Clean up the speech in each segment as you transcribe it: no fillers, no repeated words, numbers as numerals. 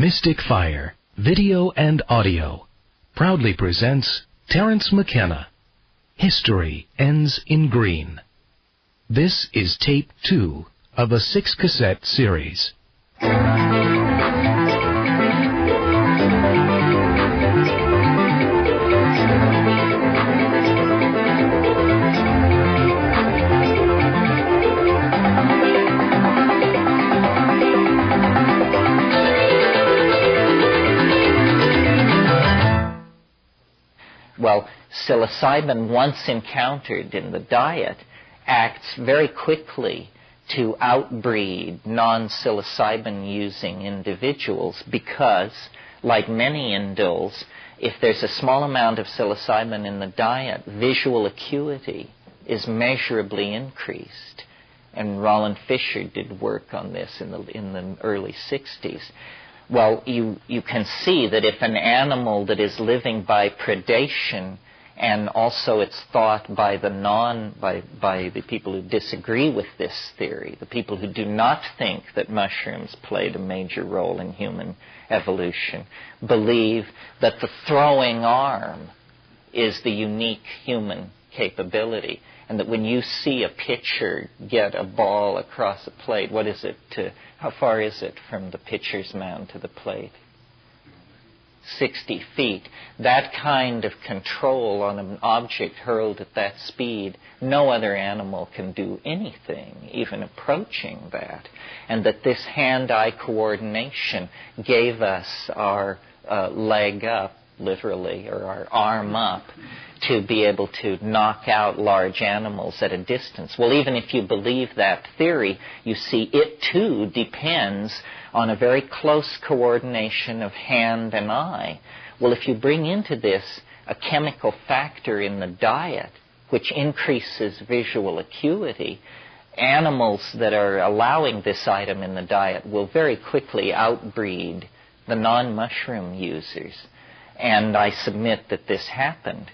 Mystic Fire, Video and Audio, proudly presents Terence McKenna, History Ends in Green. This is tape 2 of a 6-cassette series. Well, psilocybin, once encountered in the diet, acts very quickly to outbreed non-psilocybin-using individuals because, like many indoles, if there's a small amount of psilocybin in the diet, visual acuity is measurably increased. And Roland Fisher did work on this in the early 60s. Well, you can see that if an animal that is living by predation, and also it's thought by the people who disagree with this theory, the people who do not think that mushrooms played a major role in human evolution, believe that the throwing arm is the unique human capability, and that when you see a pitcher get a ball across a plate, what is it how far is it from the pitcher's mound to the plate? 60 feet. That kind of control on an object hurled at that speed, no other animal can do anything, even approaching that. And that this hand-eye coordination gave us our leg up, literally, or our arm up, to be able to knock out large animals at a distance. Well, even if you believe that theory, you see it too depends on a very close coordination of hand and eye. Well, if you bring into this a chemical factor in the diet, which increases visual acuity, animals that are allowing this item in the diet will very quickly outbreed the non-mushroom users. And I submit that this happened.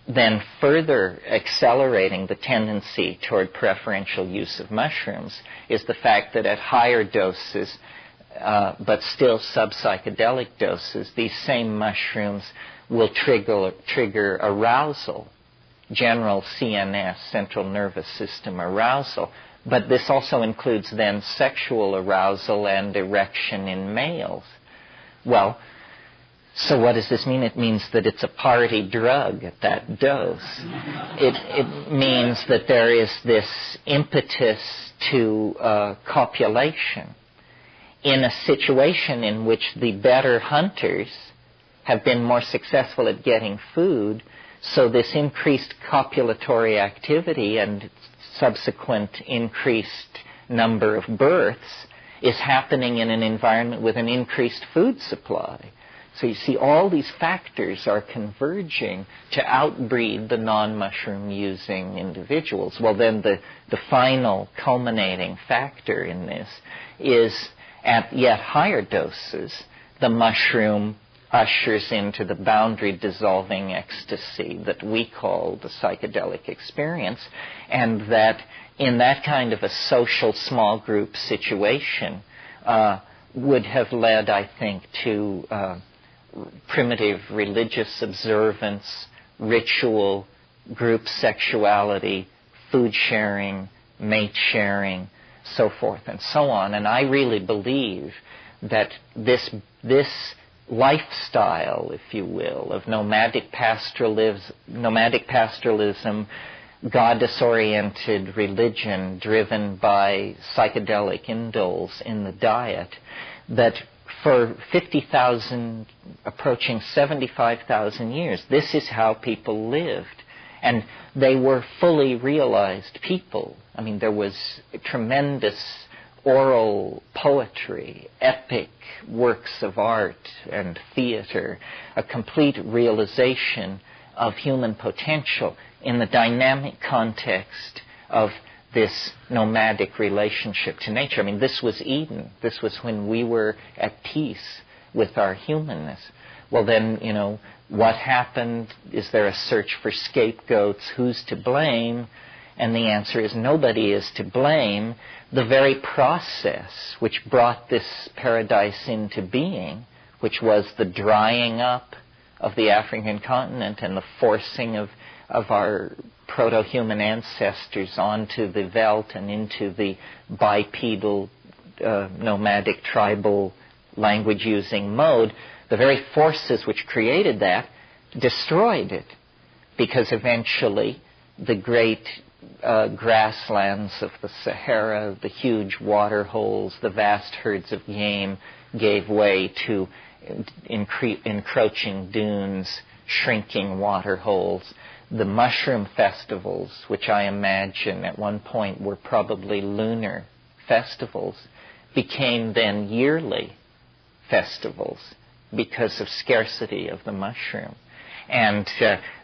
Then further accelerating the tendency toward preferential use of mushrooms is the fact that at higher doses, but still sub-psychedelic doses, these same mushrooms will trigger arousal, general CNS, central nervous system arousal. But this also includes then sexual arousal and erection in males. Well, so what does this mean? It means that it's a party drug at that dose. It means that there is this impetus to copulation in a situation in which the better hunters have been more successful at getting food, so this increased copulatory activity and subsequent increased number of births is happening in an environment with an increased food supply. So you see, all these factors are converging to outbreed the non-mushroom using individuals. Well, then the final culminating factor in this is at yet higher doses, the mushroom ushers into the boundary dissolving ecstasy that we call the psychedelic experience, and that in that kind of a social small group situation would have led, I think, to primitive religious observance, ritual, group sexuality, food sharing, mate sharing, so forth and so on. And I really believe that this lifestyle, if you will, of nomadic pastoralism, goddess-oriented religion driven by psychedelic indoles in the diet, that for 50,000, approaching 75,000 years, this is how people lived. And they were fully realized people. I mean, there was tremendous oral poetry, epic works of art and theater, a complete realization of human potential in the dynamic context of this nomadic relationship to nature. I mean, this was Eden. This was when we were at peace with our humanness. Well, then, what happened? Is there a search for scapegoats? Who's to blame? And the answer is nobody is to blame. The very process which brought this paradise into being which was the drying up of the African continent and the forcing of our proto-human ancestors onto the veldt and into the bipedal, nomadic, tribal language-using mode, the very forces which created that destroyed it, because eventually the great grasslands of the Sahara, the huge water holes, the vast herds of game gave way to encroaching dunes, shrinking water holes. The mushroom festivals, which I imagine at one point were probably lunar festivals, became then yearly festivals because of scarcity of the mushroom. And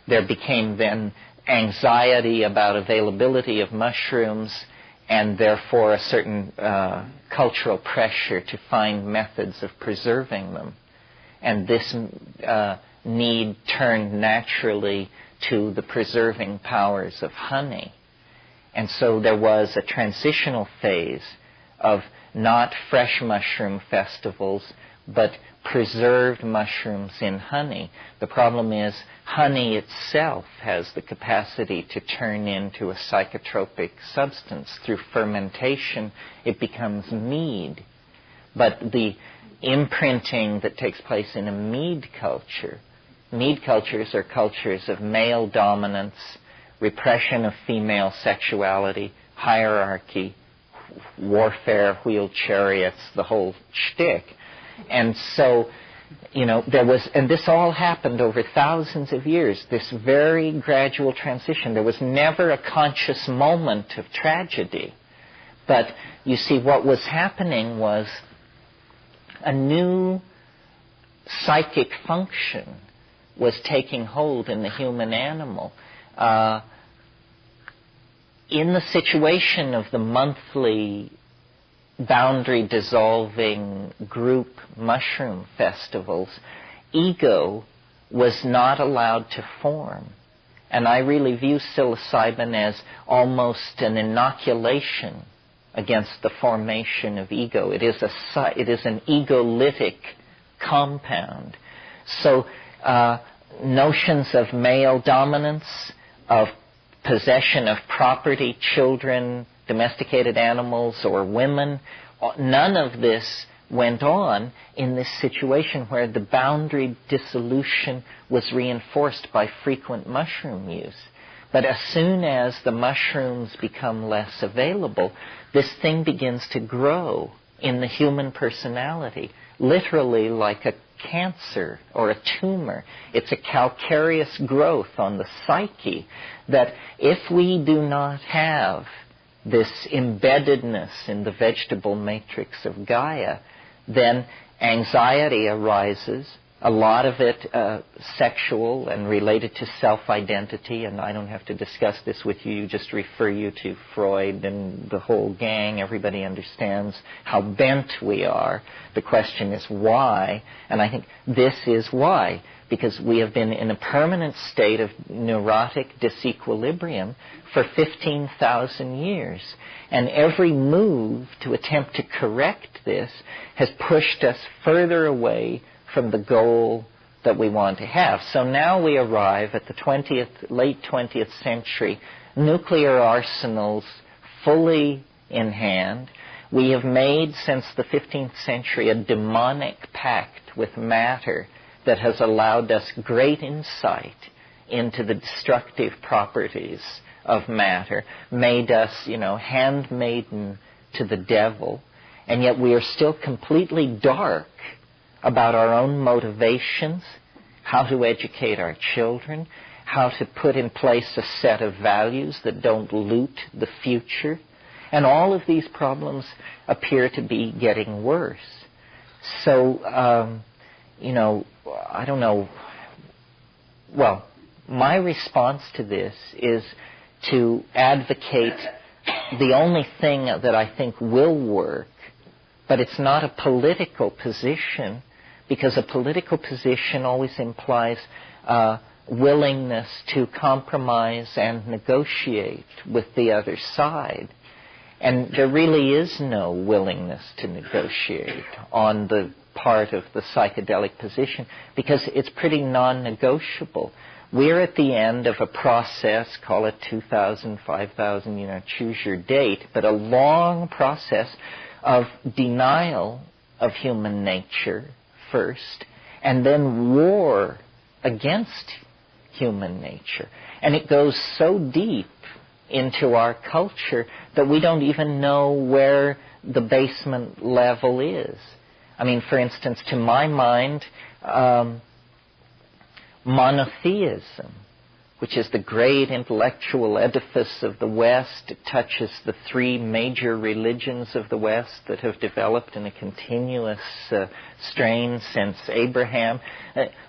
there became then anxiety about availability of mushrooms, and therefore a certain cultural pressure to find methods of preserving them. And this need turned naturally to the preserving powers of honey. And so there was a transitional phase of not fresh mushroom festivals, but preserved mushrooms in honey. The problem is honey itself has the capacity to turn into a psychotropic substance. Through fermentation, it becomes mead. But the imprinting that takes place in a mead cultures are cultures of male dominance, repression of female sexuality, hierarchy, warfare, wheeled chariots, the whole shtick. And so, there was, and this all happened over thousands of years, this very gradual transition. There was never a conscious moment of tragedy. But you see, what was happening was a new psychic function was taking hold in the human animal. In the situation of the monthly boundary-dissolving group mushroom festivals, ego was not allowed to form. And I really view psilocybin as almost an inoculation against the formation of ego. It is an egolytic compound. So notions of male dominance, of possession of property, children, domesticated animals, or women, none of this went on in this situation where the boundary dissolution was reinforced by frequent mushroom use. But as soon as the mushrooms become less available, this thing begins to grow in the human personality, literally like a cancer or a tumor. It's a calcareous growth on the psyche that if we do not have this embeddedness in the vegetable matrix of Gaia, then anxiety arises, a lot of it sexual and related to self-identity, and I don't have to discuss this with you, just refer you to Freud and the whole gang. Everybody understands how bent we are. The question is why, and I think this is why, because we have been in a permanent state of neurotic disequilibrium for 15,000 years. And every move to attempt to correct this has pushed us further away from the goal that we want to have. So now we arrive at the late 20th century, nuclear arsenals fully in hand. We have made, since the 15th century, a demonic pact with matter that has allowed us great insight into the destructive properties of matter, made us, handmaiden to the devil, and yet we are still completely dark about our own motivations, how to educate our children, how to put in place a set of values that don't loot the future. And all of these problems appear to be getting worse. So, I don't know. Well, my response to this is to advocate the only thing that I think will work, but it's not a political position, because a political position always implies willingness to compromise and negotiate with the other side. And there really is no willingness to negotiate on the part of the psychedelic position because it's pretty non-negotiable. We're at the end of a process, call it 2,000, 5,000, choose your date, but a long process of denial of human nature first, and then war against human nature. And it goes so deep into our culture that we don't even know where the basement level is. I mean, for instance, to my mind, monotheism, which is the great intellectual edifice of the West. It touches the three major religions of the West that have developed in a continuous strain since Abraham.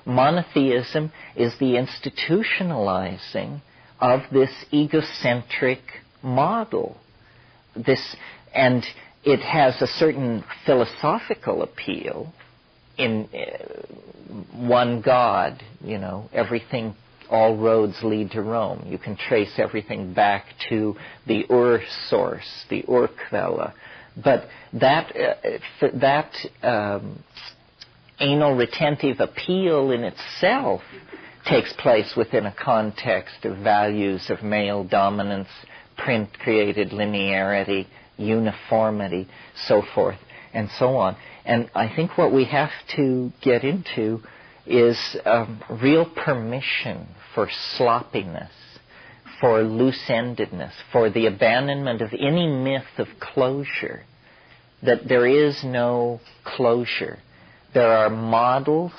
Monotheism is the institutionalizing of this egocentric model. And it has a certain philosophical appeal in one God, everything, all roads lead to Rome. You can trace everything back to the Ur source, the Ur-Quelle. But that anal retentive appeal in itself takes place within a context of values of male dominance, print-created linearity, uniformity, so forth, and so on. And I think what we have to get into is real permission for sloppiness, for loose-endedness, for the abandonment of any myth of closure, that there is no closure. There are models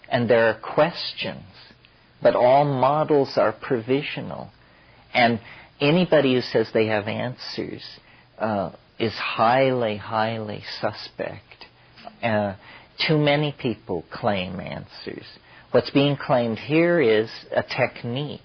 and there are questions, but all models are provisional. And anybody who says they have answers is highly, highly suspect. Too many people claim answers. What's being claimed here is a technique,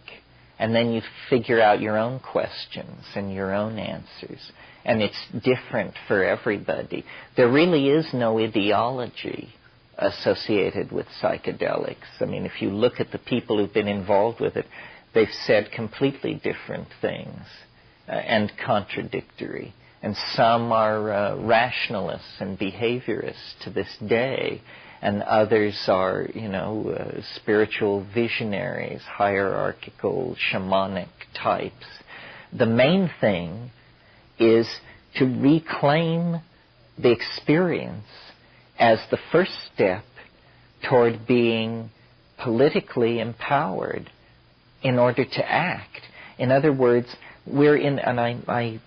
and then you figure out your own questions and your own answers. And it's different for everybody. There really is no ideology associated with psychedelics. I mean, if you look at the people who've been involved with it, they've said completely different things and contradictory. And some are rationalists and behaviorists to this day, and others are, spiritual visionaries, hierarchical, shamanic types. The main thing is to reclaim the experience as the first step toward being politically empowered in order to act. In other words, we're in, and I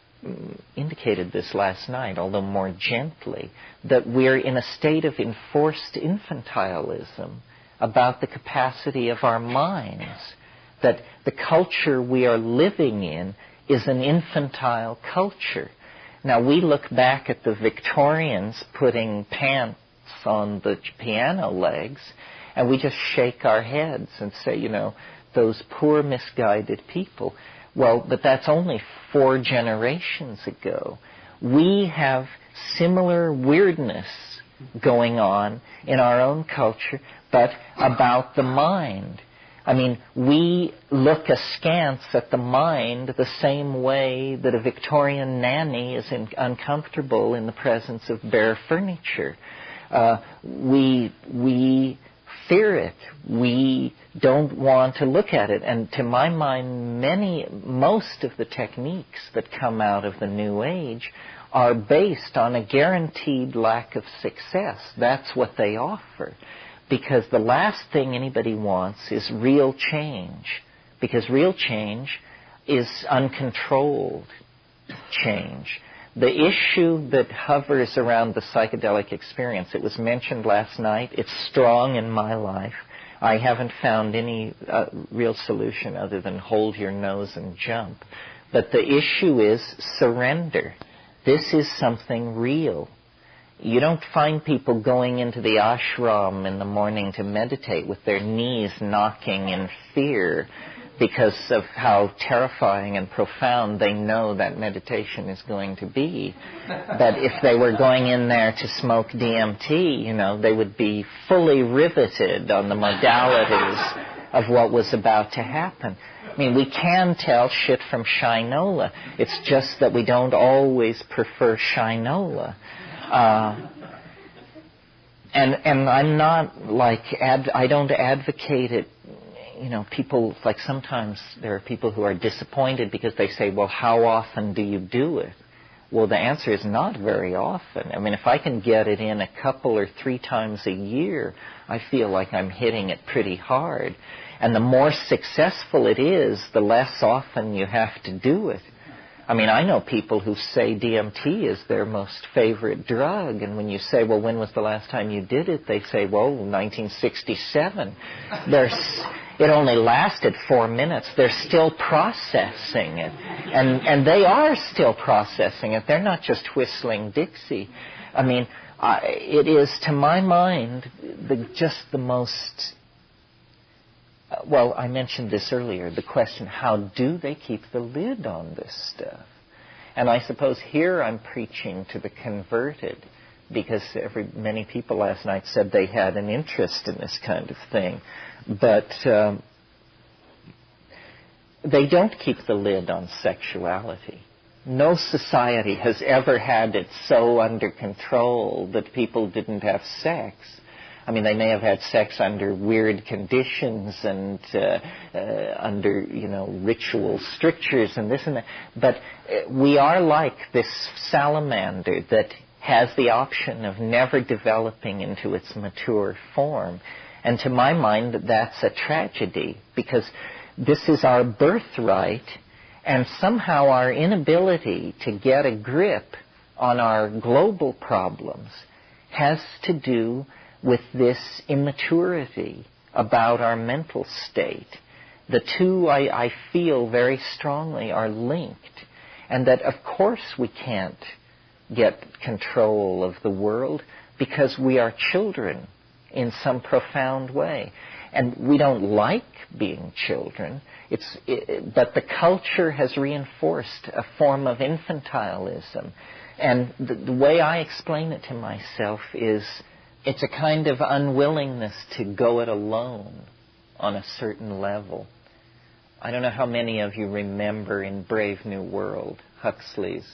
indicated this last night, although more gently, that we're in a state of enforced infantilism about the capacity of our minds, that the culture we are living in is an infantile culture. Now, we look back at the Victorians putting pants on the piano legs, and we just shake our heads and say, those poor misguided people. Well, but that's only 4 generations ago. We have similar weirdness going on in our own culture, but about the mind. I mean, we look askance at the mind the same way that a Victorian nanny is uncomfortable in the presence of bare furniture. We fear it. We don't want to look at it. And to my mind, most of the techniques that come out of the New Age are based on a guaranteed lack of success. That's what they offer. Because the last thing anybody wants is real change. Because real change is uncontrolled change. The issue that hovers around the psychedelic experience, it was mentioned last night, it's strong in my life. I haven't found any real solution other than hold your nose and jump. But the issue is surrender. This is something real. You don't find people going into the ashram in the morning to meditate with their knees knocking in fear because of how terrifying and profound they know that meditation is going to be. But if they were going in there to smoke DMT, they would be fully riveted on the modalities of what was about to happen. I mean, we can tell shit from shinola. It's just that we don't always prefer shinola. And I'm not like, I don't advocate it. You know, people, like sometimes there are people who are disappointed because they say, well, how often do you do it? Well, the answer is not very often. I mean, if I can get it in a couple or 3 times a year, I feel like I'm hitting it pretty hard. And the more successful it is, the less often you have to do it. I mean, I know people who say DMT is their most favorite drug, and when you say, well, when was the last time you did it? They say, well, 1967. It only lasted 4 minutes. They're still processing it. And they are still processing it. They're not just whistling Dixie. I mean, it is, to my mind, just the most... well, I mentioned this earlier, the question, how do they keep the lid on this stuff? And I suppose here I'm preaching to the converted, because many people last night said they had an interest in this kind of thing. But they don't keep the lid on sexuality. No society has ever had it so under control that people didn't have sex. I mean, they may have had sex under weird conditions and under, ritual strictures and this and that. But we are like this salamander that has the option of never developing into its mature form. And to my mind, that's a tragedy, because this is our birthright, and somehow our inability to get a grip on our global problems has to do with this immaturity about our mental state. The two, I feel very strongly, are linked, and that of course we can't get control of the world because we are children in some profound way. And we don't like being children, but the culture has reinforced a form of infantilism. And the way I explain it to myself is it's a kind of unwillingness to go it alone on a certain level. I don't know how many of you remember in Brave New World, Huxley's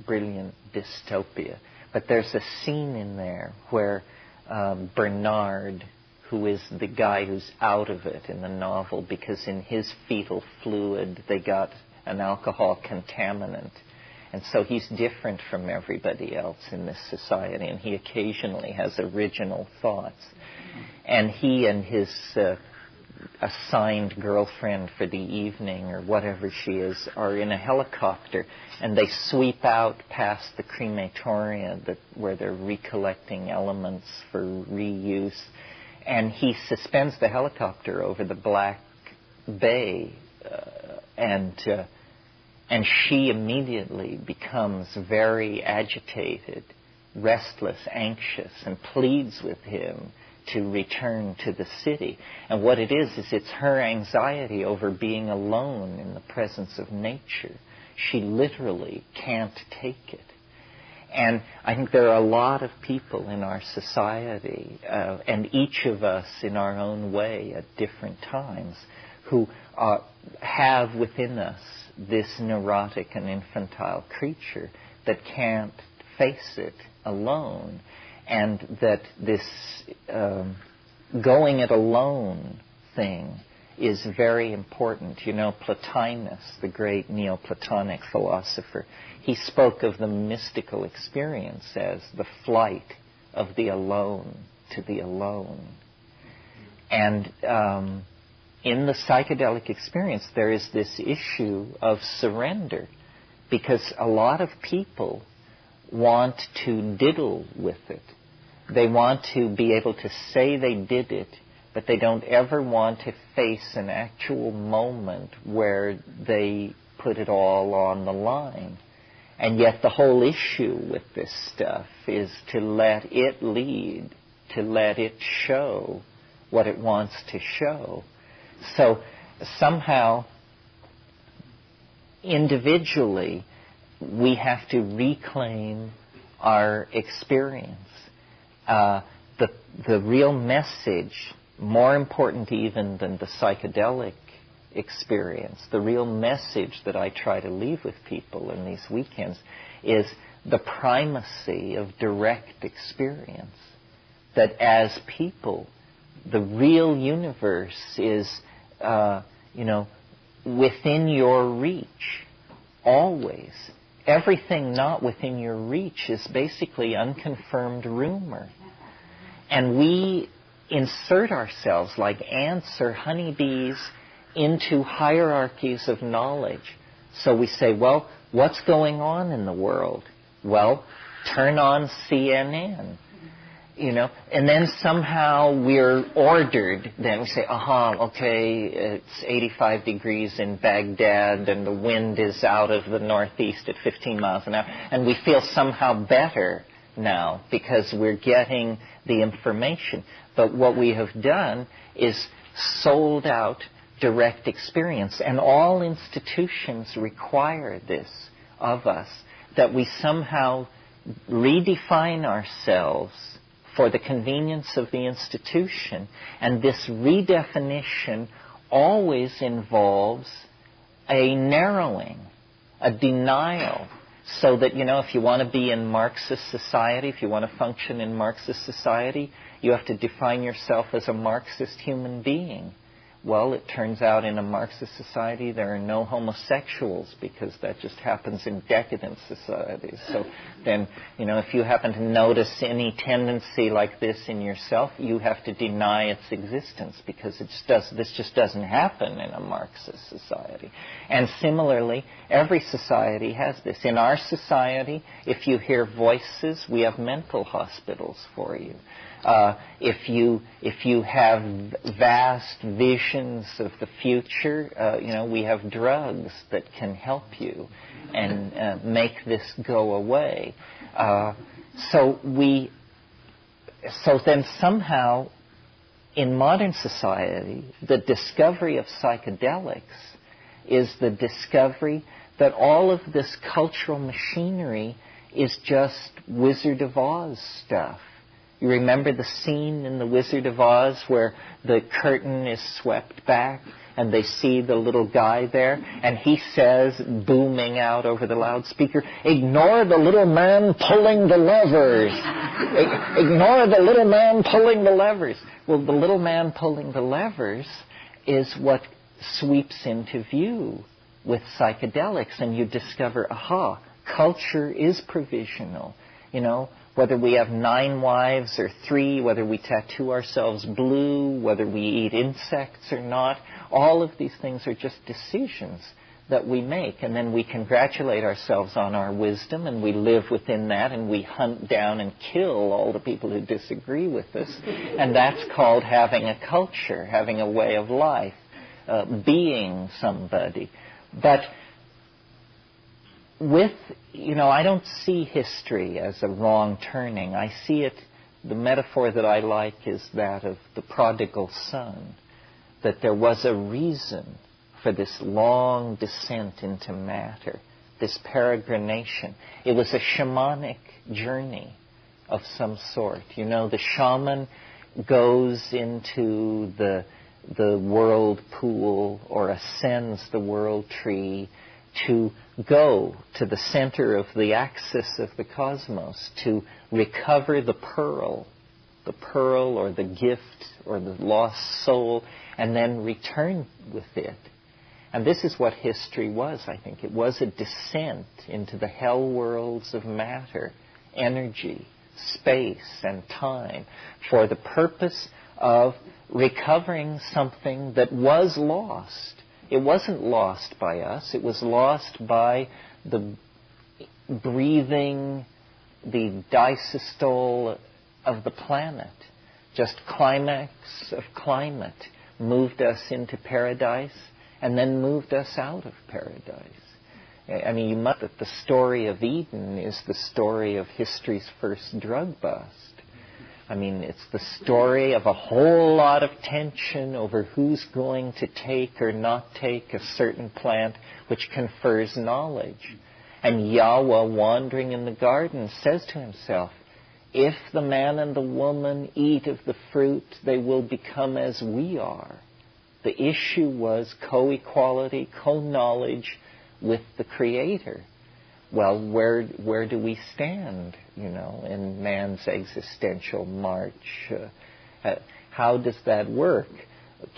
brilliant dystopia, but there's a scene in there where Bernard, who is the guy who's out of it in the novel because in his fetal fluid they got an alcohol contaminant. And so he's different from everybody else in this society, and he occasionally has original thoughts. And he and his assigned girlfriend for the evening, or whatever she is, are in a helicopter, and they sweep out past the crematoria where they're recollecting elements for reuse. And he suspends the helicopter over the Black Bay, and she immediately becomes very agitated, restless, anxious, and pleads with him to return to the city. And what it is it's her anxiety over being alone in the presence of nature. She literally can't take it. And I think there are a lot of people in our society, and each of us in our own way at different times, who have within us this neurotic and infantile creature that can't face it alone, and that this going it alone thing is very important. You know, Plotinus, the great Neoplatonic philosopher, he spoke of the mystical experience as the flight of the alone to the alone. And in the psychedelic experience, there is this issue of surrender, because a lot of people want to diddle with it. They want to be able to say they did it, but they don't ever want to face an actual moment where they put it all on the line. And yet the whole issue with this stuff is to let it lead, to let it show what it wants to show. So somehow, individually, we have to reclaim our experience. The real message, more important even than the psychedelic experience, the real message that I try to leave with people in these weekends is the primacy of direct experience. that as people, the real universe is, within your reach, always. Everything not within your reach is basically unconfirmed rumor. And we insert ourselves like ants or honeybees into hierarchies of knowledge. So we say, well, what's going on in the world? Well, turn on CNN. And then somehow we're ordered. Then we say, okay, it's 85 degrees in Baghdad and the wind is out of the northeast at 15 miles an hour. And we feel somehow better now because we're getting the information. But what we have done is sold out direct experience. And all institutions require this of us, that we somehow redefine ourselves for the convenience of the institution. And this redefinition always involves a narrowing, a denial, so that, if you want to be in Marxist society, if you want to function in Marxist society, you have to define yourself as a Marxist human being. Well, it turns out in a Marxist society there are no homosexuals because that just happens in decadent societies. So then, if you happen to notice any tendency like this in yourself, you have to deny its existence because this just doesn't happen in a Marxist society. And similarly, every society has this. In our society, if you hear voices, we have mental hospitals for you. If you have vast visions of the future, we have drugs that can help you and make this go away. So then somehow in modern society, the discovery of psychedelics is the discovery that all of this cultural machinery is just Wizard of Oz stuff. You remember the scene in The Wizard of Oz where the curtain is swept back and they see the little guy there, and he says, booming out over the loudspeaker, "Ignore the little man pulling the levers. Ignore the little man pulling the levers." Well, the little man pulling the levers is what sweeps into view with psychedelics, and you discover, culture is provisional. Whether we have 9 wives or 3, whether we tattoo ourselves blue, whether we eat insects or not, all of these things are just decisions that we make. And then we congratulate ourselves on our wisdom, and we live within that, and we hunt down and kill all the people who disagree with us. And that's called having a culture, having a way of life, being somebody. But I don't see history as a wrong turning. I see it, the metaphor that I like is that of the prodigal son, that there was a reason for this long descent into matter, this peregrination. It was a shamanic journey of some sort. The shaman goes into the world pool or ascends the world tree to go to the center of the axis of the cosmos, to recover the pearl or the gift or the lost soul, and then return with it. And this is what history was, I think. It was a descent into the hell worlds of matter, energy, space, and time, for the purpose of recovering something that was lost. It wasn't lost by us. It was lost by the breathing, the disystole of the planet. Just climax of climate moved us into paradise and then moved us out of paradise. I mean, you must that the story of Eden is the story of history's first drug bust. I mean, it's the story of a whole lot of tension over who's going to take or not take a certain plant which confers knowledge. And Yahweh, wandering in the garden, says to himself, if the man and the woman eat of the fruit, they will become as we are. The issue was co-equality, co-knowledge with the Creator. well, where do we stand, in man's existential march? How does that work?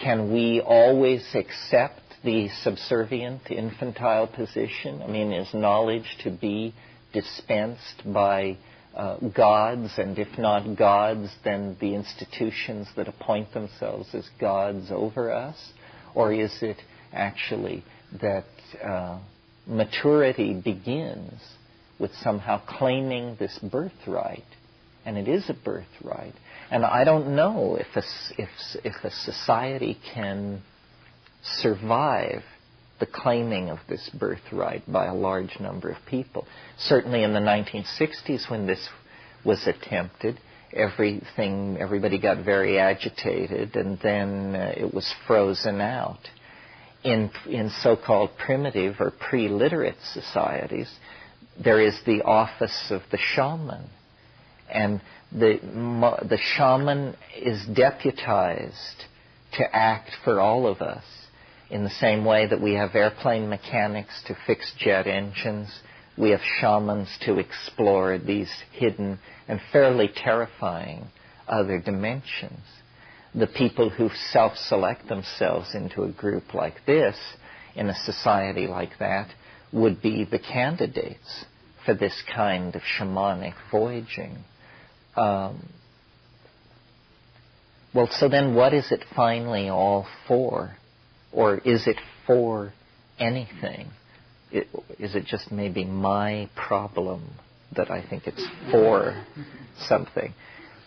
Can we always accept the subservient, infantile position? I mean, is knowledge to be dispensed by gods, and if not gods, then the institutions that appoint themselves as gods over us? Or is it actually that maturity begins with somehow claiming this birthright? And it is a birthright. And I don't know if a society can survive the claiming of this birthright by a large number of people. Certainly in the 1960s, when this was attempted, everybody got very agitated, and then it was frozen out. In so-called primitive or pre-literate societies, there is the office of the shaman, and the shaman is deputized to act for all of us. In the same way that we have airplane mechanics to fix jet engines, we have shamans to explore these hidden and fairly terrifying other dimensions. The people who self-select themselves into a group like this, in a society like that, would be the candidates for this kind of shamanic voyaging. Well, so then what is it finally all for? Or is it for anything? Is it just maybe my problem that I think it's for something?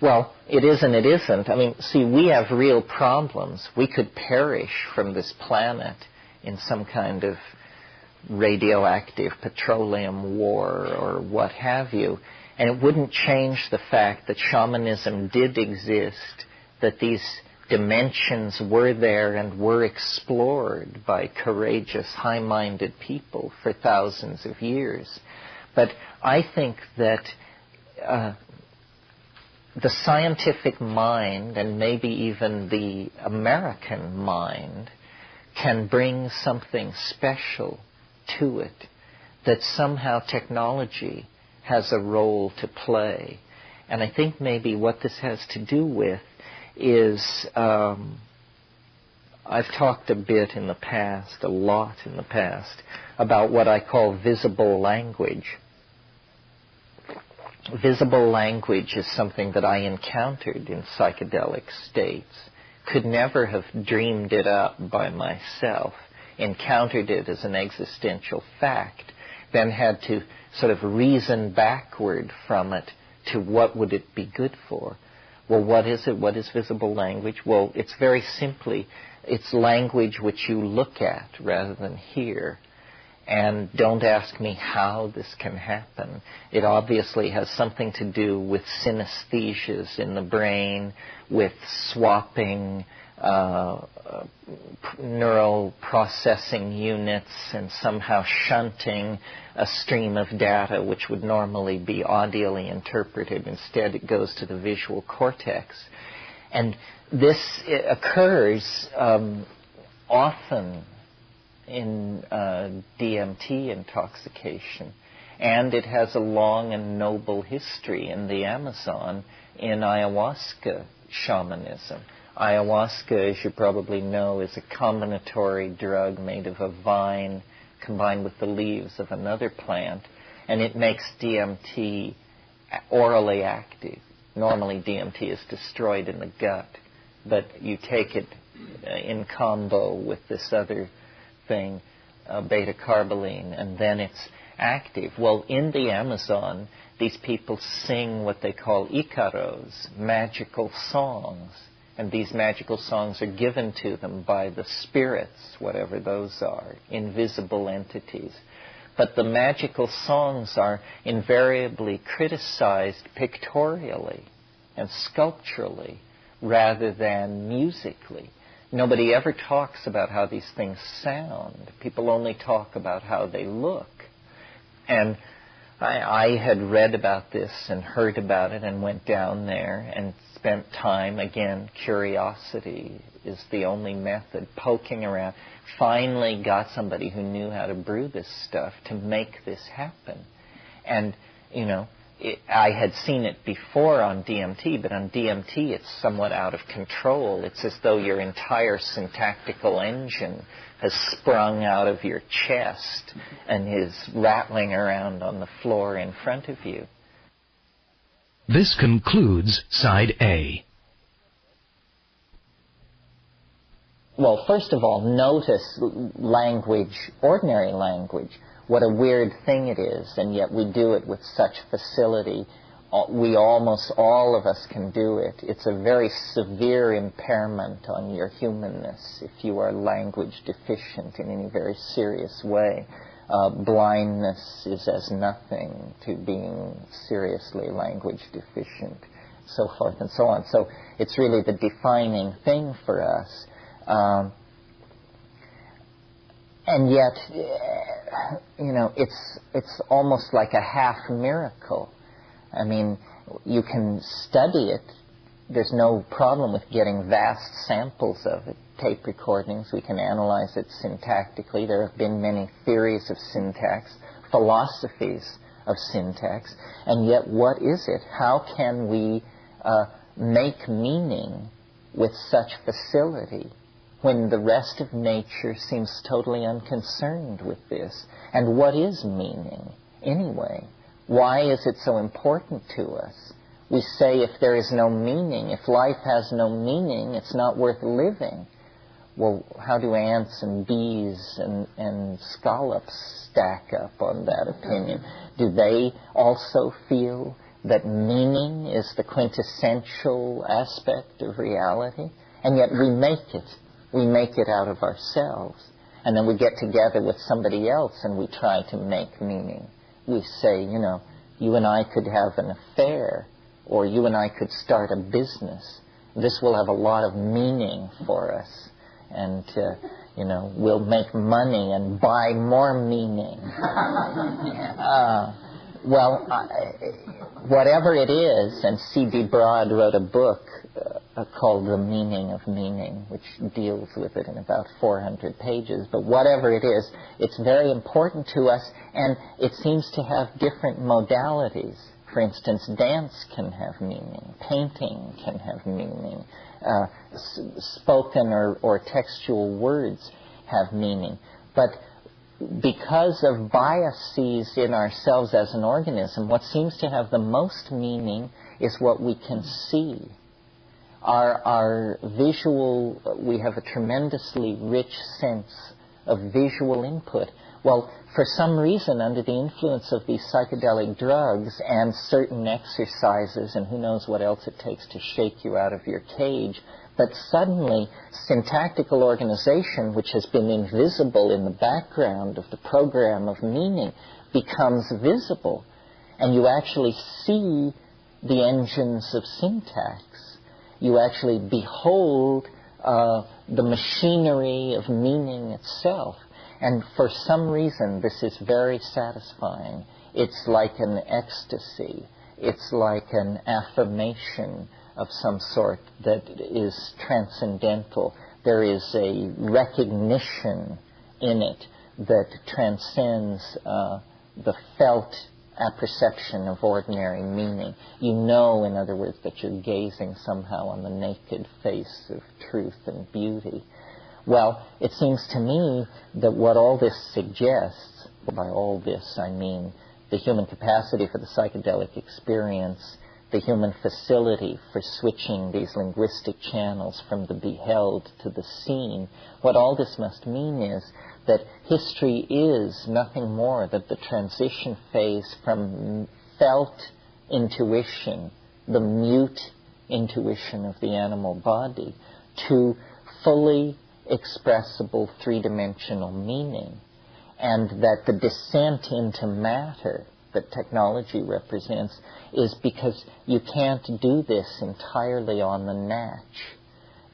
Well, it is and it isn't. I mean, see, we have real problems. We could perish from this planet in some kind of radioactive petroleum war or what have you, and it wouldn't change the fact that shamanism did exist, that these dimensions were there and were explored by courageous, high-minded people for thousands of years. But I think that the scientific mind, and maybe even the American mind, can bring something special to it, that somehow technology has a role to play. And I think maybe what this has to do with is, I've talked a bit in the past, a lot in the past, about what I call visible language. Visible language is something that I encountered in psychedelic states. Could never have dreamed it up by myself. Encountered it as an existential fact. Then had to sort of reason backward from it to what would it be good for. Well, what is it? What is visible language? Well, it's very simply, it's language which you look at rather than hear. And don't ask me how this can happen. It obviously has something to do with synesthesias in the brain, with swapping neural processing units and somehow shunting a stream of data which would normally be audially interpreted. Instead, it goes to the visual cortex. And this occurs often in DMT intoxication. And it has a long and noble history in the Amazon in ayahuasca shamanism. Ayahuasca, as you probably know, is a combinatory drug made of a vine combined with the leaves of another plant, and it makes DMT orally active. Normally DMT is destroyed in the gut, but you take it in combo with this other thing, beta-carboline, and then it's active. Well, in the Amazon, these people sing what they call icaros, magical songs. And these magical songs are given to them by the spirits, whatever those are, invisible entities. But the magical songs are invariably criticized pictorially and sculpturally rather than musically. Nobody ever talks about how these things sound. People only talk about how they look. And I had read about this and heard about it and went down there and spent time, again, curiosity is the only method, poking around. Finally got somebody who knew how to brew this stuff to make this happen. And, you know, I had seen it before on DMT, but on DMT it's somewhat out of control. It's as though your entire syntactical engine has sprung out of your chest and is rattling around on the floor in front of you. This concludes Side A. Well, first of all, notice language, ordinary language, what a weird thing it is, and yet we do it with such facility. We almost all of us can do it. It's a very severe impairment on your humanness if you are language deficient in any very serious way. Blindness is as nothing to being seriously language deficient, so forth and so on. So it's really the defining thing for us. And yet, you know, it's almost like a half miracle. I mean, you can study it. There's no problem with getting vast samples of it. Tape recordings, we can analyze it syntactically. There have been many theories of syntax, philosophies of syntax, and yet what is it? How can we make meaning with such facility when the rest of nature seems totally unconcerned with this? And what is meaning, anyway? Why is it so important to us? We say if there is no meaning, if life has no meaning, it's not worth living. Well, how do ants and bees and scallops stack up on that opinion? Do they also feel that meaning is the quintessential aspect of reality? And yet we make it. We make it out of ourselves. And then we get together with somebody else and we try to make meaning. We say, you know, you and I could have an affair, or you and I could start a business. This will have a lot of meaning for us. And, you know, we'll make money and buy more meaning. Whatever it is, and C.B. Broad wrote a book called The Meaning of Meaning, which deals with it in about 400 pages. But whatever it is, it's very important to us, and it seems to have different modalities. For instance, dance can have meaning, painting can have meaning, spoken or textual words have meaning. But because of biases in ourselves as an organism, what seems to have the most meaning is what we can see. Our visual, we have a tremendously rich sense of visual input. Well, for some reason, under the influence of these psychedelic drugs and certain exercises, and who knows what else it takes to shake you out of your cage, but suddenly syntactical organization, which has been invisible in the background of the program of meaning, becomes visible. And you actually see the engines of syntax. You actually behold the machinery of meaning itself. And for some reason, this is very satisfying. It's like an ecstasy. It's like an affirmation of some sort that is transcendental. There is a recognition in it that transcends the felt apperception of ordinary meaning. You know, in other words, that you're gazing somehow on the naked face of truth and beauty. Well, it seems to me that what all this suggests, by all this I mean the human capacity for the psychedelic experience, the human facility for switching these linguistic channels from the beheld to the seen, what all this must mean is that history is nothing more than the transition phase from felt intuition, the mute intuition of the animal body, to fully expressible three-dimensional meaning, and that the descent into matter that technology represents is because you can't do this entirely on the natch.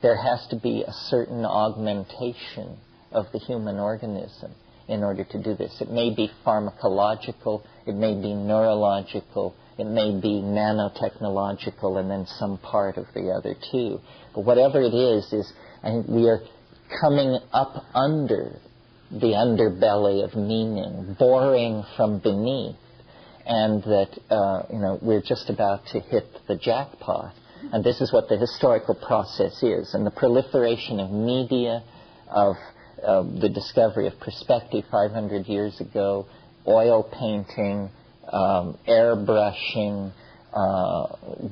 There has to be a certain augmentation of the human organism in order to do this. It may be pharmacological, it may be neurological, it may be nanotechnological, and then some part of the other two. But whatever it is I think we are coming up under the underbelly of meaning, boring from beneath, and that we're just about to hit the jackpot. And this is what the historical process is. And the proliferation of media, of the discovery of perspective 500 years ago, oil painting, airbrushing,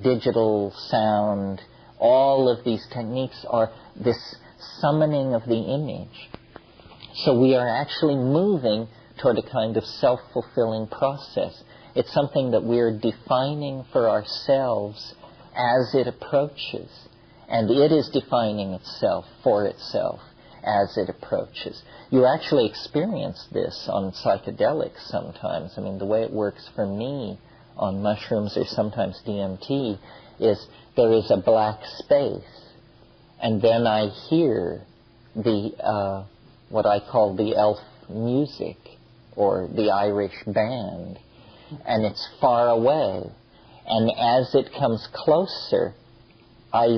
digital sound, all of these techniques are this summoning of the image. So we are actually moving toward a kind of self-fulfilling process. It's something that we're defining for ourselves as it approaches. And it is defining itself for itself as it approaches. You actually experience this on psychedelics sometimes. I mean, the way it works for me on mushrooms or sometimes DMT is there is a black space, and then I hear the what I call the elf music or the Irish band, and it's far away. And as it comes closer, I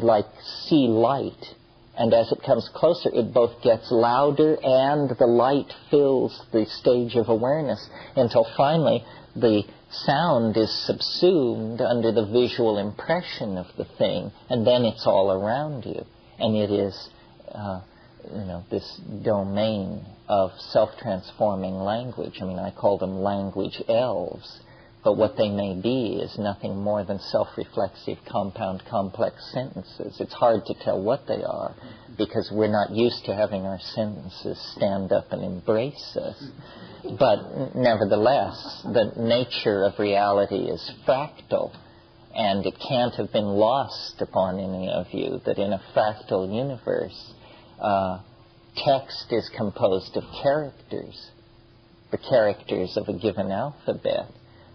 see light. And as it comes closer, it both gets louder and the light fills the stage of awareness until finally the sound is subsumed under the visual impression of the thing, and then it's all around you. And it is, this domain of self-transforming language. I mean, I call them language elves. But what they may be is nothing more than self-reflexive, compound, complex sentences. It's hard to tell what they are because we're not used to having our sentences stand up and embrace us. But nevertheless, the nature of reality is fractal, and it can't have been lost upon any of you that in a fractal universe, text is composed of characters, the characters of a given alphabet.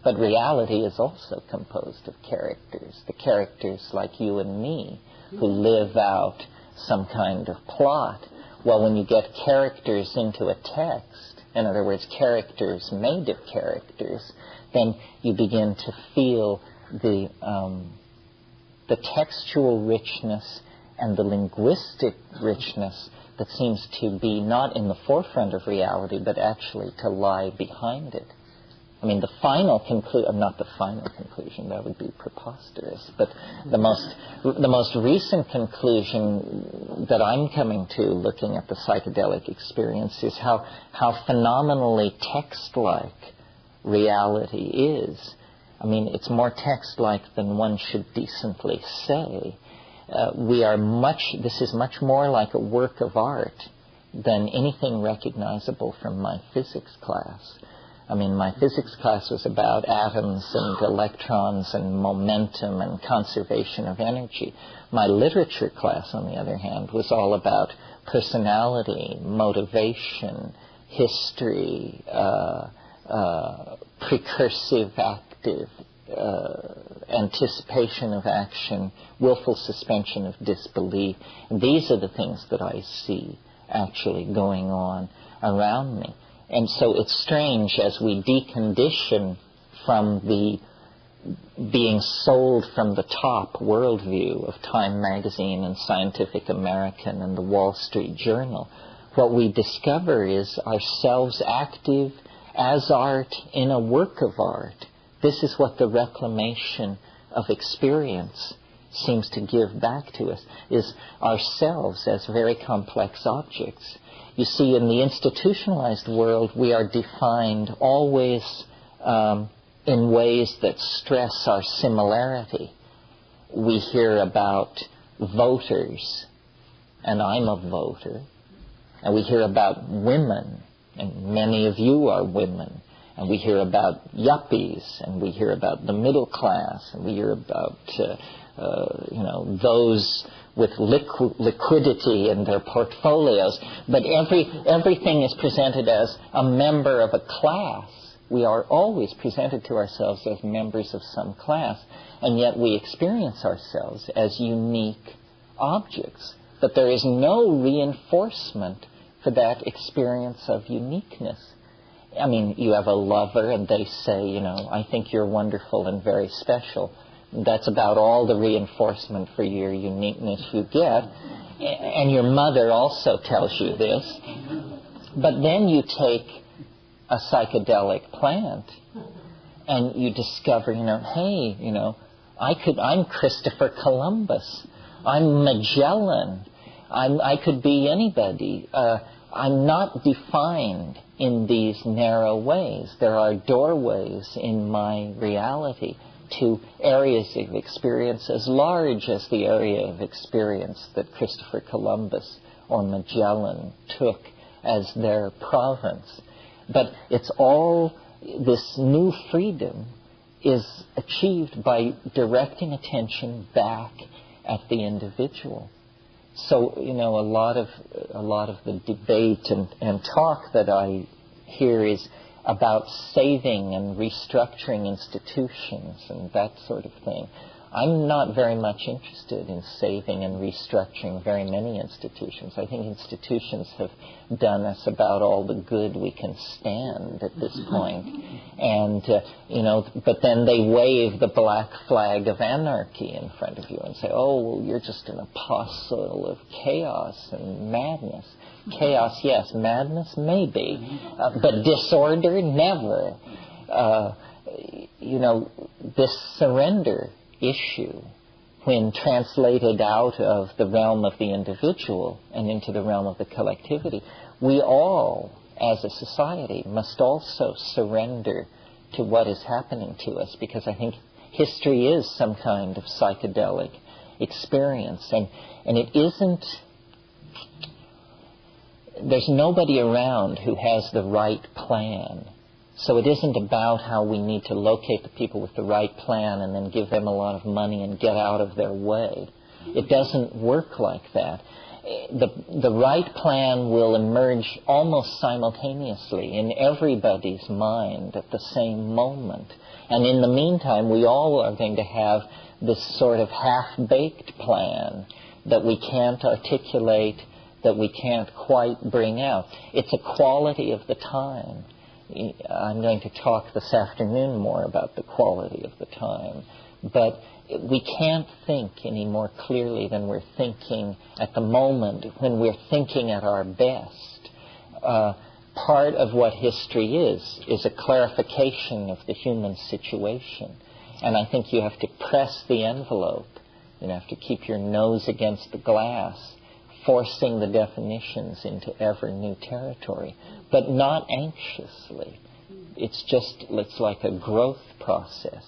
But reality is also composed of characters, the characters like you and me who live out some kind of plot. Well, when you get characters into a text, in other words, characters made of characters, then you begin to feel the textual richness and the linguistic richness that seems to be not in the forefront of reality, but actually to lie behind it. I mean, the final conclusion, not the final conclusion, that would be preposterous, but the most recent conclusion that I'm coming to looking at the psychedelic experience is how phenomenally text-like reality is. I mean, it's more text-like than one should decently say. This is much more like a work of art than anything recognizable from my physics class. I mean, my physics class was about atoms and electrons and momentum and conservation of energy. My literature class, on the other hand, was all about personality, motivation, history, precursive active, anticipation of action, willful suspension of disbelief. And these are the things that I see actually going on around me. And so it's strange as we decondition from the being sold from the top worldview of Time magazine and Scientific American and the Wall Street Journal. What we discover is ourselves active as art in a work of art. This is what the reclamation of experience seems to give back to us, is ourselves as very complex objects. You see, in the institutionalized world, we are defined always in ways that stress our similarity. We hear about voters, and I'm a voter. And we hear about women, and many of you are women. And we hear about yuppies, and we hear about the middle class, and we hear about those with liquidity in their portfolios. But everything is presented as a member of a class. We are always presented to ourselves as members of some class, and yet we experience ourselves as unique objects. But there is no reinforcement for that experience of uniqueness. I mean, you have a lover and they say, you know, I think you're wonderful and very special. That's about all the reinforcement for your uniqueness you get. And your mother also tells you this. But then you take a psychedelic plant and you discover, you know, hey, you know, I'm Christopher Columbus. I'm Magellan. I could be anybody. I'm not defined in these narrow ways. There are doorways in my reality to areas of experience as large as the area of experience that Christopher Columbus or Magellan took as their province. But it's all, this new freedom is achieved by directing attention back at the individual. So, you know, a lot of the debate and talk that I hear is about saving and restructuring institutions and that sort of thing. I'm not very much interested in saving and restructuring very many institutions. I think institutions have done us about all the good we can stand at this point. And, you know, but then they wave the black flag of anarchy in front of you and say, oh, well, you're just an apostle of chaos and madness. Chaos, yes. Madness, maybe. But disorder, never. You know, this surrender issue, when translated out of the realm of the individual and into the realm of the collectivity, we all, as a society, must also surrender to what is happening to us, because I think history is some kind of psychedelic experience, and it isn't, there's nobody around who has the right plan. So it isn't about how we need to locate the people with the right plan and then give them a lot of money and get out of their way. It doesn't work like that. The right plan will emerge almost simultaneously in everybody's mind at the same moment. And in the meantime, we all are going to have this sort of half-baked plan that we can't articulate, that we can't quite bring out. It's a quality of the time. I'm going to talk this afternoon more about the quality of the time. But we can't think any more clearly than we're thinking at the moment when we're thinking at our best. Part of what history is a clarification of the human situation. And I think you have to press the envelope. You have to keep your nose against the glass, forcing the definitions into ever new territory, but not anxiously. It's like a growth process.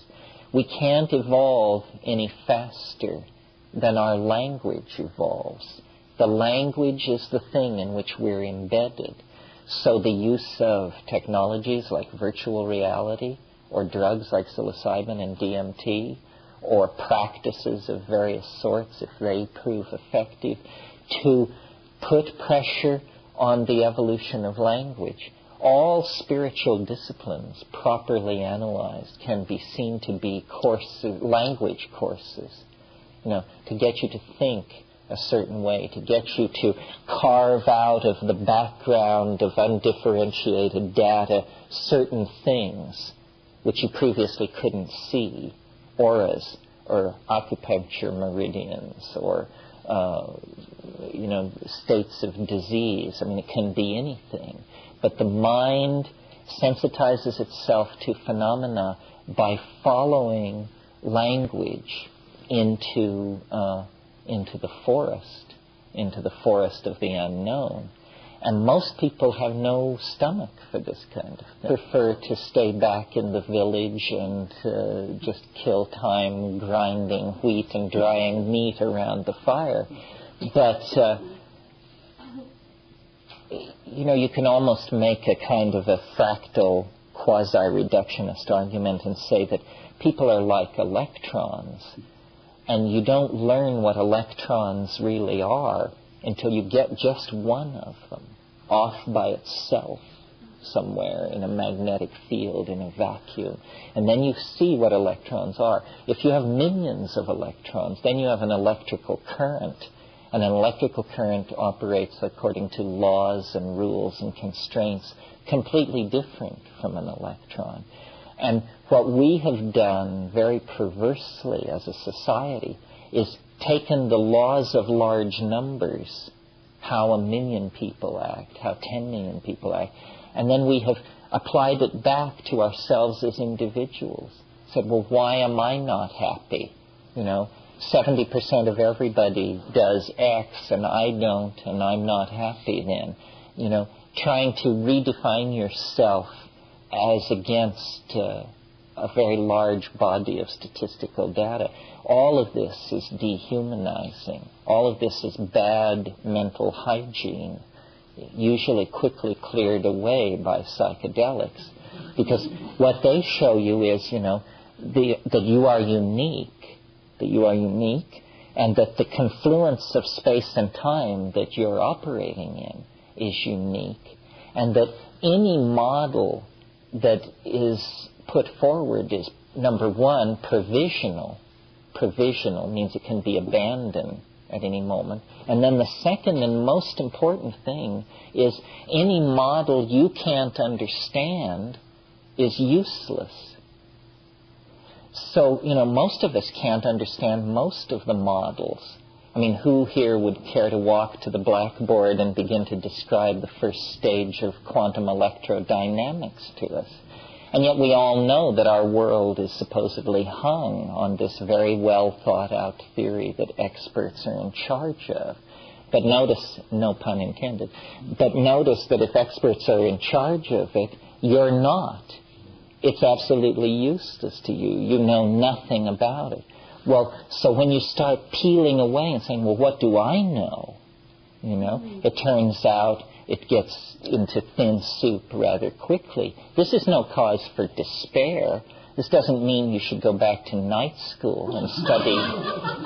We can't evolve any faster than our language evolves. The language is the thing in which we're embedded. So the use of technologies like virtual reality, or drugs like psilocybin and DMT, or practices of various sorts, if they prove effective, to put pressure on the evolution of language. All spiritual disciplines, properly analyzed, can be seen to be courses, language courses, to get you to think a certain way, to get you to carve out of the background of undifferentiated data certain things which you previously couldn't see, auras or acupuncture meridians or states of disease. I mean, it can be anything. But the mind sensitizes itself to phenomena by following language into the forest of the unknown. And most people have no stomach for this kind of thing. Prefer to stay back in the village and just kill time grinding wheat and drying meat around the fire. But, you can almost make a kind of a fractal quasi-reductionist argument and say that people are like electrons, and you don't learn what electrons really are until you get just one of them off by itself somewhere in a magnetic field, in a vacuum. And then you see what electrons are. If you have millions of electrons, then you have an electrical current. And an electrical current operates according to laws and rules and constraints completely different from an electron. And what we have done very perversely as a society is taken the laws of large numbers, how 1 million people act, how 10 million people act, and then we have applied it back to ourselves as individuals. Said, well, why am I not happy? 70% of everybody does X and I don't, and I'm not happy then. Trying to redefine yourself as against a very large body of statistical data. All of this is dehumanizing. All of this is bad mental hygiene, usually quickly cleared away by psychedelics. Because what they show you is, that you are unique, and that the confluence of space and time that you're operating in is unique, and that any model that is put forward is, number one, provisional. Provisional means it can be abandoned at any moment. And then the second and most important thing is any model you can't understand is useless. So, most of us can't understand most of the models. I mean, who here would care to walk to the blackboard and begin to describe the first stage of quantum electrodynamics to us? And yet we all know that our world is supposedly hung on this very well thought out theory that experts are in charge of. But notice, no pun intended, but notice that if experts are in charge of it, you're not. It's absolutely useless to you. You know nothing about it. Well, so when you start peeling away and saying, well, what do I know? It turns out it gets into thin soup rather quickly. This is no cause for despair. This doesn't mean you should go back to night school and study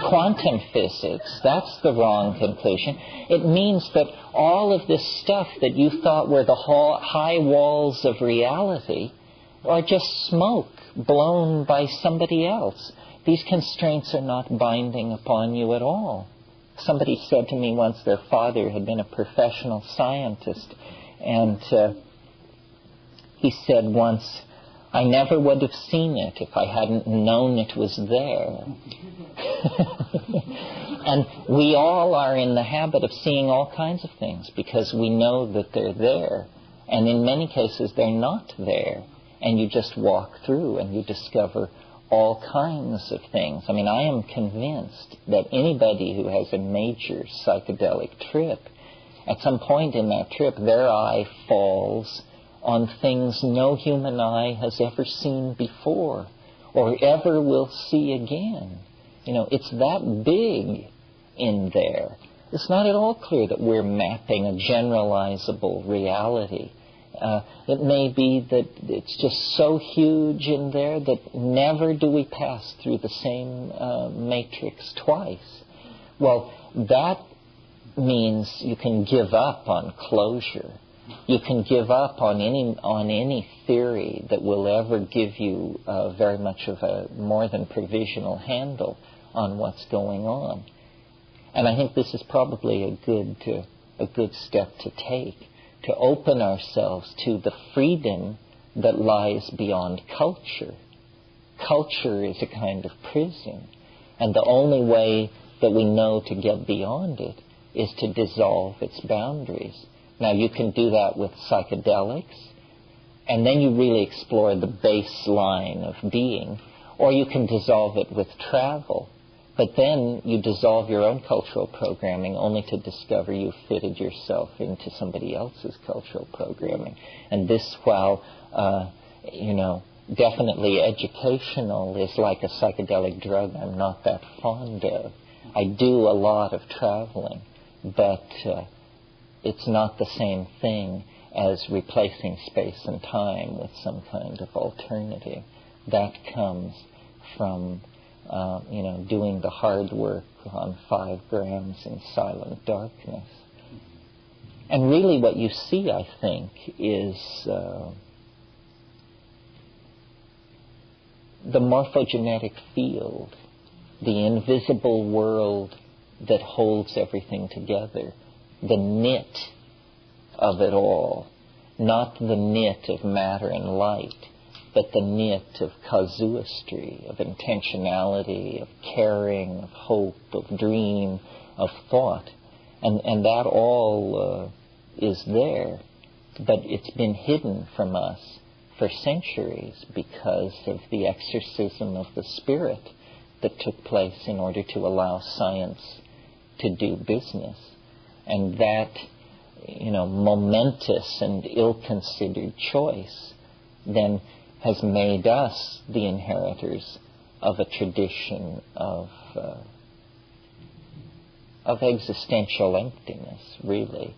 quantum physics. That's the wrong conclusion. It means that all of this stuff that you thought were the high walls of reality are just smoke blown by somebody else. These constraints are not binding upon you at all. Somebody said to me once their father had been a professional scientist, and he said once, I never would have seen it if I hadn't known it was there. And we all are in the habit of seeing all kinds of things because we know that they're there. And in many cases, they're not there. And you just walk through and you discover all kinds of things. I mean, I am convinced that anybody who has a major psychedelic trip, at some point in that trip, their eye falls on things no human eye has ever seen before or ever will see again. It's that big in there. It's not at all clear that we're mapping a generalizable reality. It may be that it's just so huge in there that never do we pass through the same matrix twice. Well, that means you can give up on closure. You can give up on any theory that will ever give you very much of a more than provisional handle on what's going on. And I think this is probably a good step to take, to open ourselves to the freedom that lies beyond culture. Culture is a kind of prison, and the only way that we know to get beyond it is to dissolve its boundaries. Now, you can do that with psychedelics, and then you really explore the baseline of being, or you can dissolve it with travel. But then you dissolve your own cultural programming only to discover you've fitted yourself into somebody else's cultural programming. And this, while, definitely educational, is like a psychedelic drug I'm not that fond of. I do a lot of traveling, but it's not the same thing as replacing space and time with some kind of alternative. That comes from doing the hard work on 5 grams in silent darkness. And really what you see, I think, is the morphogenetic field, the invisible world that holds everything together, the knit of it all, not the knit of matter and light, but the knit of casuistry, of intentionality, of caring, of hope, of dream, of thought. And that all is there, but it's been hidden from us for centuries because of the exorcism of the spirit that took place in order to allow science to do business. And that, momentous and ill-considered choice then has made us the inheritors of a tradition of existential emptiness, really.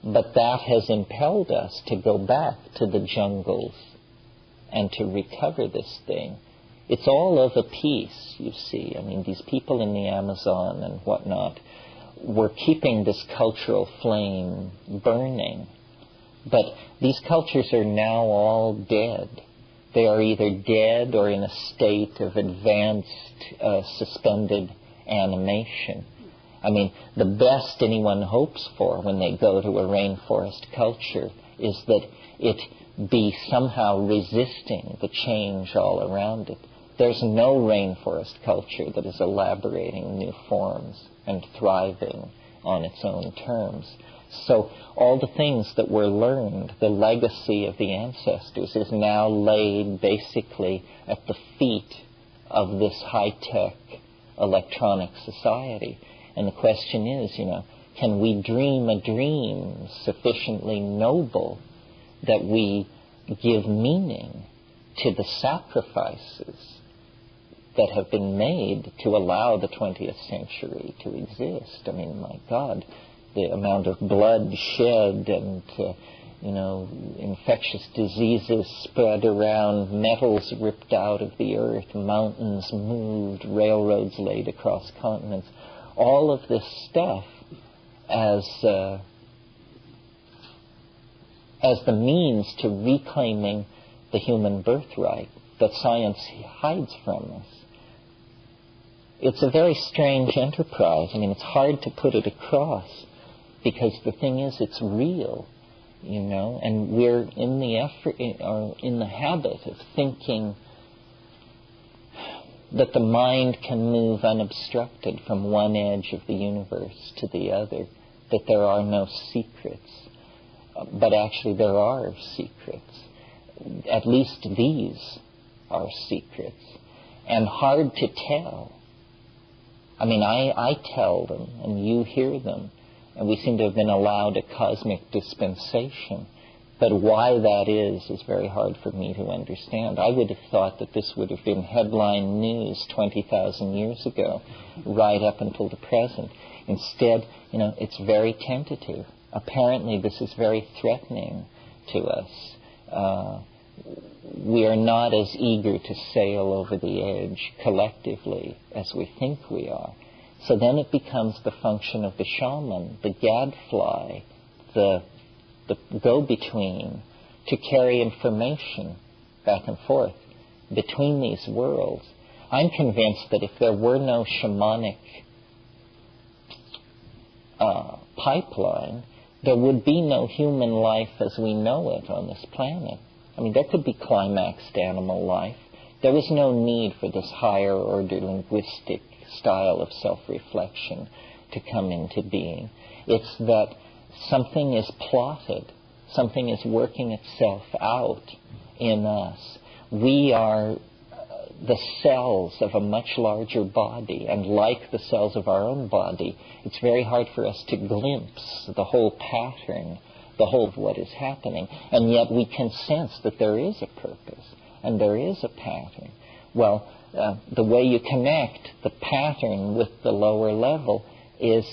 But that has impelled us to go back to the jungles and to recover this thing. It's all of a piece, you see. I mean, these people in the Amazon and whatnot were keeping this cultural flame burning. But these cultures are now all dead. They are either dead or in a state of advanced suspended animation. I mean, the best anyone hopes for when they go to a rainforest culture is that it be somehow resisting the change all around it. There's no rainforest culture that is elaborating new forms and thriving on its own terms. So all the things that were learned, the legacy of the ancestors, is now laid basically at the feet of this high-tech electronic society. And the question is, can we dream a dream sufficiently noble that we give meaning to the sacrifices that have been made to allow the 20th century to exist? I mean, my God, the amount of blood shed and, infectious diseases spread around, metals ripped out of the earth, mountains moved, railroads laid across continents. All of this stuff as the means to reclaiming the human birthright that science hides from us. It's a very strange enterprise. I mean, it's hard to put it across because the thing is, it's real, and we're in the habit of thinking that the mind can move unobstructed from one edge of the universe to the other, that there are no secrets. But actually there are secrets. At least these are secrets. And hard to tell. I mean, I tell them, and you hear them, and we seem to have been allowed a cosmic dispensation. But why that is very hard for me to understand. I would have thought that this would have been headline news 20,000 years ago, right up until the present. Instead, it's very tentative. Apparently, this is very threatening to us. We are not as eager to sail over the edge collectively as we think we are. So then it becomes the function of the shaman, the gadfly, the go-between, to carry information back and forth between these worlds. I'm convinced that if there were no shamanic pipeline, there would be no human life as we know it on this planet. I mean, there could be climaxed animal life. There was no need for this higher order linguistic style of self-reflection to come into being. It's that something is plotted. Something is working itself out in us. We are the cells of a much larger body, and like the cells of our own body, it's very hard for us to glimpse the whole pattern, the whole of what is happening. And yet we can sense that there is a purpose, and there is a pattern. Well, the way you connect the pattern with the lower level is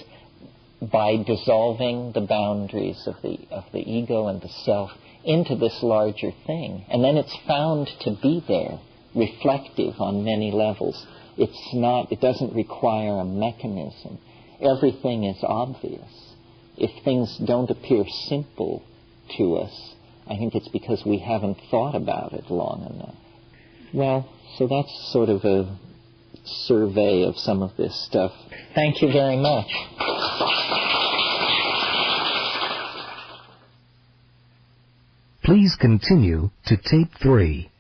by dissolving the boundaries of the ego and the self into this larger thing. And then it's found to be there, reflective on many levels. It doesn't require a mechanism. Everything is obvious. If things don't appear simple to us, I think it's because we haven't thought about it long enough. Well, so that's sort of a survey of some of this stuff. Thank you very much. Please continue to tape 3.